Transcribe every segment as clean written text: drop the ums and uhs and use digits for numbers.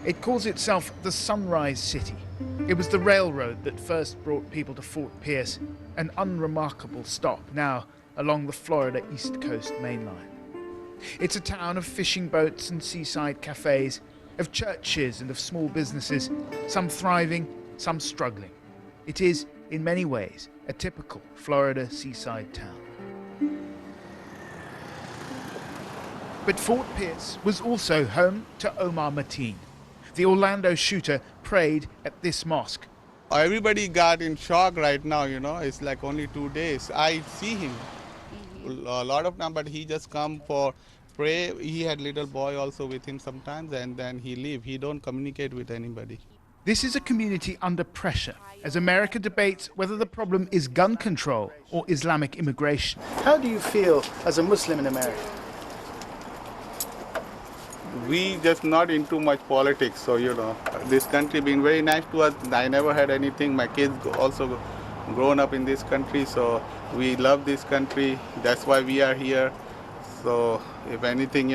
It calls itself the Sunrise City. It was the railroad that first brought people to Fort Pierce, an unremarkable stop now along the Florida East Coast main line. It's a town of fishing boats and seaside cafes, of churches and of small businesses, some thriving, some struggling. It is, in many ways, a typical Florida seaside town. But Fort Pierce was also home to Omar Mateen. The Orlando shooter prayed at this mosque. Everybody got in shock right now, it's like only 2 days. I see him a lot of time, but he just come for pray. He had little boy also with him sometimes, and then he leave. He don't communicate with anybody. This is a community under pressure as America debates whether the problem is gun control or Islamic immigration. How do you feel as a Muslim in America? We just not into much politics, so this country being very nice to us. I never had anything. My kids also grown up in this country, so we love this country. That's why we are here. So if anything,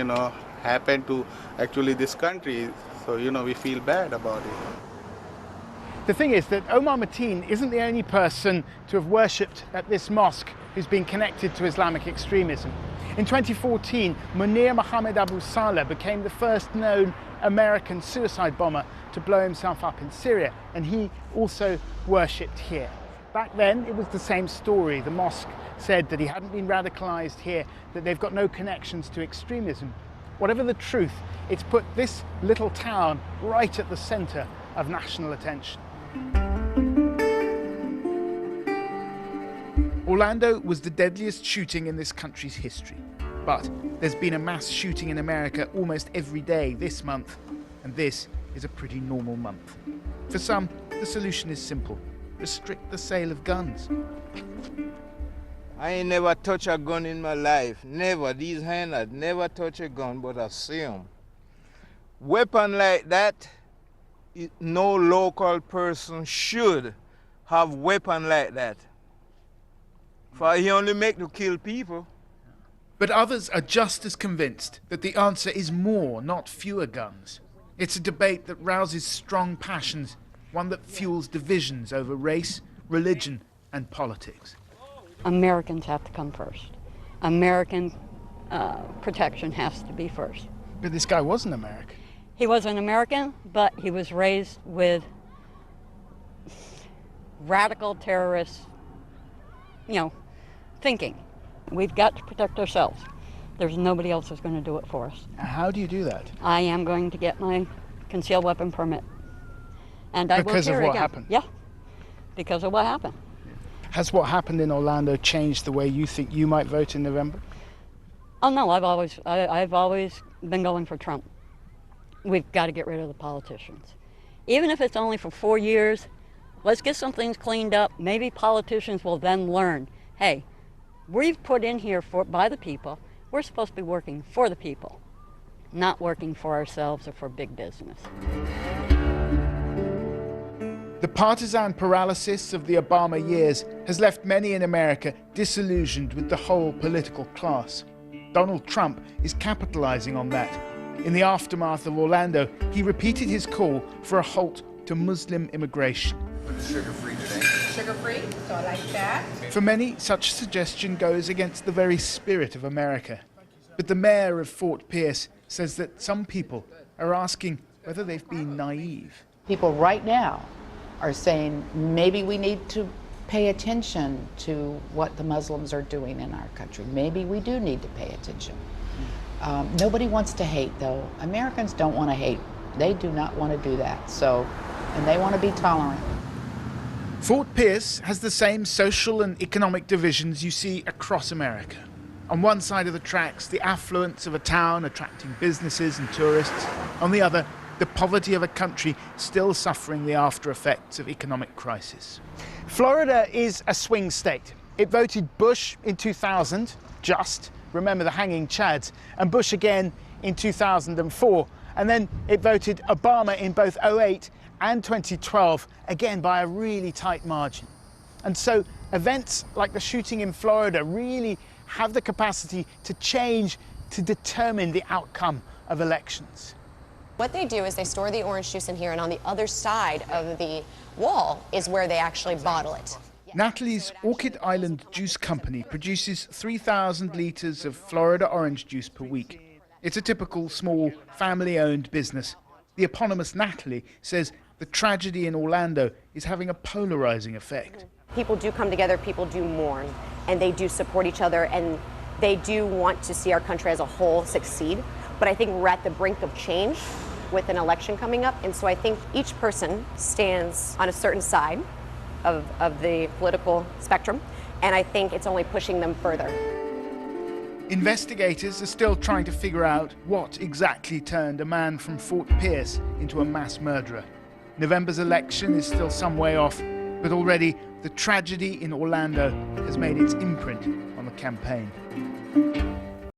happened to actually this country, so we feel bad about it. The thing is that Omar Mateen isn't the only person to have worshipped at this mosque who's been connected to Islamic extremism. In 2014, Munir Mohammed Abu Saleh became the first known American suicide bomber to blow himself up in Syria, and he also worshipped here. Back then, it was the same story. The mosque said that he hadn't been radicalized here, that they've got no connections to extremism. Whatever the truth, it's put this little town right at the center of national attention. Orlando was the deadliest shooting in this country's history. But there's been a mass shooting in America almost every day this month, and this is a pretty normal month. For some, the solution is simple: restrict the sale of guns. I ain't never touched a gun in my life. Never. These hands, I'd never touch a gun, but I see them. Weapon like that, no local person should have weapon like that. For he only make to kill people. But others are just as convinced that the answer is more, not fewer guns. It's a debate that rouses strong passions, one that fuels divisions over race, religion, and politics. Americans have to come first. American protection has to be first. But this guy wasn't American. He was an American, but he was raised with radical terrorist, thinking. We've got to protect ourselves. There's nobody else who's going to do it for us. How do you do that? I am going to get my concealed weapon permit. And I will carry because of what a gun. happened? Yeah, because of what happened. Has what happened in Orlando changed the way you think you might vote in November? Oh no, I've always been going for Trump. We've got to get rid of the politicians. Even if it's only for 4 years, let's get some things cleaned up. Maybe politicians will then learn, hey, we've put in here by the people. We're supposed to be working for the people, not working for ourselves or for big business. The partisan paralysis of the Obama years has left many in America disillusioned with the whole political class. Donald Trump is capitalizing on that. In the aftermath of Orlando, he repeated his call for a halt to Muslim immigration. Sugar-free today. Sugar-free, so I like that. For many, such suggestion goes against the very spirit of America. But the mayor of Fort Pierce says that some people are asking whether they've been naive. People right now are saying maybe we need to pay attention to what the Muslims are doing in our country. Maybe we do need to pay attention. Nobody wants to hate, though. Americans don't want to hate. They do not want to do that. And they want to be tolerant. Fort Pierce has the same social and economic divisions you see across America. On one side of the tracks, the affluence of a town attracting businesses and tourists. On the other, the poverty of a country still suffering the after effects of economic crisis. Florida is a swing state. It voted Bush in 2000, remember the hanging chads, and Bush again in 2004. And then it voted Obama in both 2008 and 2012, again by a really tight margin. And so events like the shooting in Florida really have the capacity to change, to determine the outcome of elections. What they do is they store the orange juice in here, and on the other side of the wall is where they actually bottle it. Natalie's Orchid Island Juice Company produces 3,000 litres of Florida orange juice per week. It's a typical small family-owned business. The eponymous Natalie says the tragedy in Orlando is having a polarizing effect. People do come together, people do mourn, and they do support each other, and they do want to see our country as a whole succeed. But I think we're at the brink of change with an election coming up, and so I think each person stands on a certain side of the political spectrum, and I think it's only pushing them further. Investigators are still trying to figure out what exactly turned a man from Fort Pierce into a mass murderer. November's election is still some way off, but already the tragedy in Orlando has made its imprint on the campaign.